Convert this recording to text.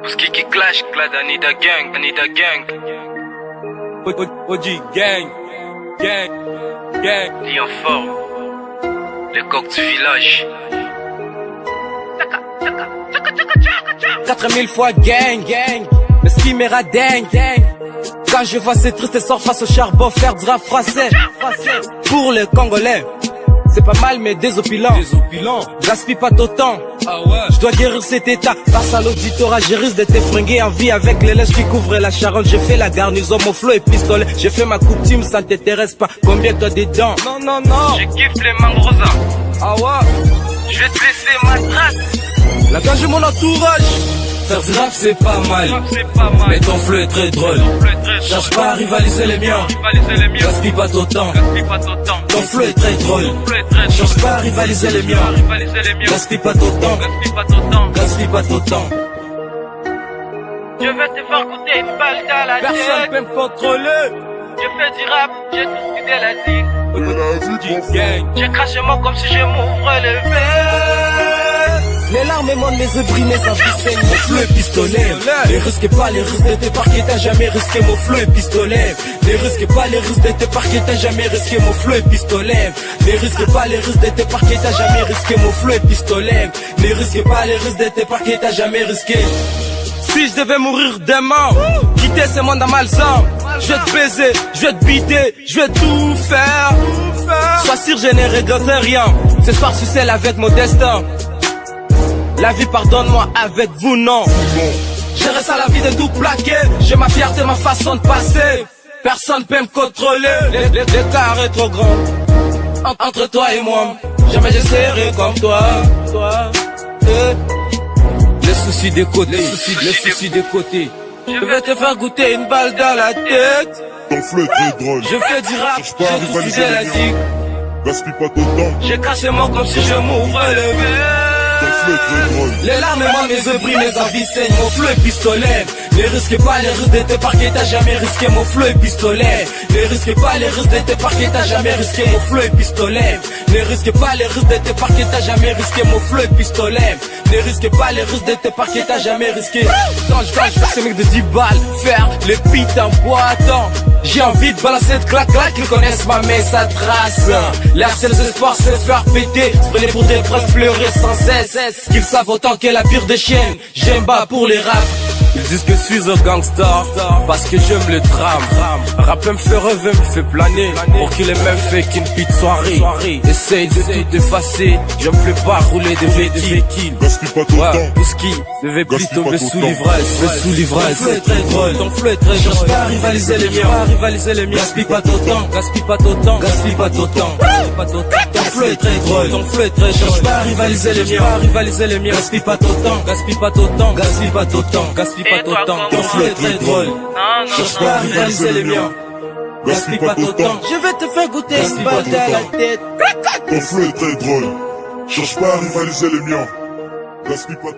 Skiki clash, clad, I need a gang, I need a gang. OG gang, gang, gang. Dis en forme, les coqs du village. 4000 fois gang, gang. Mais ce qui m'ira dingue, gang. Quand je vois ces tristes sorts face au charbon, faire du rap français. Pour les Congolais, c'est pas mal mais désopilant. Gaspille pas ton temps. Ah ouais. Je dois guérir cet état. Face à l'auditorat, je risque de t'effringuer en vie avec les lèches qui couvrent la Charente. J'ai fait la garnison, mon flow et pistolet. J'ai fait ma coutume, ça ne t'intéresse pas. Combien t'as des dents? Non, non, non. Je kiffe les mangrosa. Ah ouais. Je vais te laisser ma trace. La gage mon entourage. Faire du rap c'est pas mal. C'est pas mal. Mais ton flow est très drôle. Cherche pas à rivaliser les miens. Gaspille pas ton temps. Ton flow est très drôle. Cherche pas à rivaliser les miens. Gaspille pas ton temps. Gaspille pas ton temps. Je vais te faire goûter une balle dans la tête. Personne peut me contrôler. Je fais du rap, j'ai tout ce que la dit. Gang. J'ai craché moi comme si je m'ouvre le verre. Les larmes montent, les yeux brillent, mes envies saignent. Mon flow est pistolet. Ne risquez pas les risques de te parquer, t'as jamais risqué. Mon flow est pistolet. Ne risquez pas les risques de te parquer, t'as jamais risqué. Mon flow est pistolet. Ne risquez pas les risques de te parquer, t'as jamais risqué. Mon flow est pistolet. Ne risquez pas les risques de te parquer, t'as jamais risqué. Si je devais mourir demain, quitter ce monde à malsain, je vais te baiser, je vais te biter, je vais tout faire. Sois sûr, je ne regrette rien. Ce soir, je suis seul avec mon destin. La vie pardonne-moi, avec vous non. Je reste à la vie de tout plaquer. J'ai ma fierté, ma façon de passer. Personne peut me contrôler. L'écart est trop grand entre toi et moi. Jamais je serai comme toi. Les soucis des côtés, les soucis des côtés. Je vais te faire goûter une balle dans la tête. Ton flow est très drôle. Je fais du rap, Cherche pas à j'ai tout rivaliser suivi la les miens. zig. Gaspille pas ton temps. J'ai craché mon comme si je m'ouvrais le verre. Ton flow est très drôle. Les larmes montent, mes yeux brillent, mes envies saignent. Mon flow est pistolet. Ne risquez pas les risques de te parquer, t'as jamais risqué. Mon flow est pistolet. Ne risquez pas les risques de te parquer, t'as jamais risqué. Mon flow est pistolet. Ne risquez pas les risques de te parquer, t'as jamais risqué. Mon flow est pistolet. Ne risquez pas les risques de te parquer, t'as jamais risqué. Quand je fais ce mec de 10 balles, faire les beats en boitant. J'ai envie de balancer de clac-clac, ils connaissent ma mais ça trace. Leurs seuls espoirs c'est faire péter, se prendre pour des presses, pleurer sans cesse. Qu'ils savent autant qu'est la pire des chiennes, j'aime pas pour les raps. Ils disent que je suis un gangster, parce que j'aime le drame. Rapper me fait rêver, me fait planer, pour qu'il ait même fait qu'une petite soirée. Essaye de tout effacer, j'aime plus pas rouler des véhicules. Gaspille pas ton temps. Tout ce qui devait plus Gaspille tomber pas ton sous temps. l'ivresse, sous l'ivresse. Ton flow est très drôle, ton flow est très drôle. Cherche pas à rivaliser les miens, gaspille pas ton temps, gaspille pas ton temps, gaspille pas ton temps, gaspille pas ton temps. Ton flow est très drôle, ton flow est très drôle. Cherche pas à rivaliser les miens, gaspille pas ton temps, gaspille pas ton temps, gaspille pas ton temps, gaspille pas ton temps. Ton flow est très drôle, cherche pas à rivaliser les miens, gaspille pas ton temps. Je vais te faire goûter une balle dans la tête. Ton flow est très drôle. Cherche pas à rivaliser les miens. Gaspille pas ton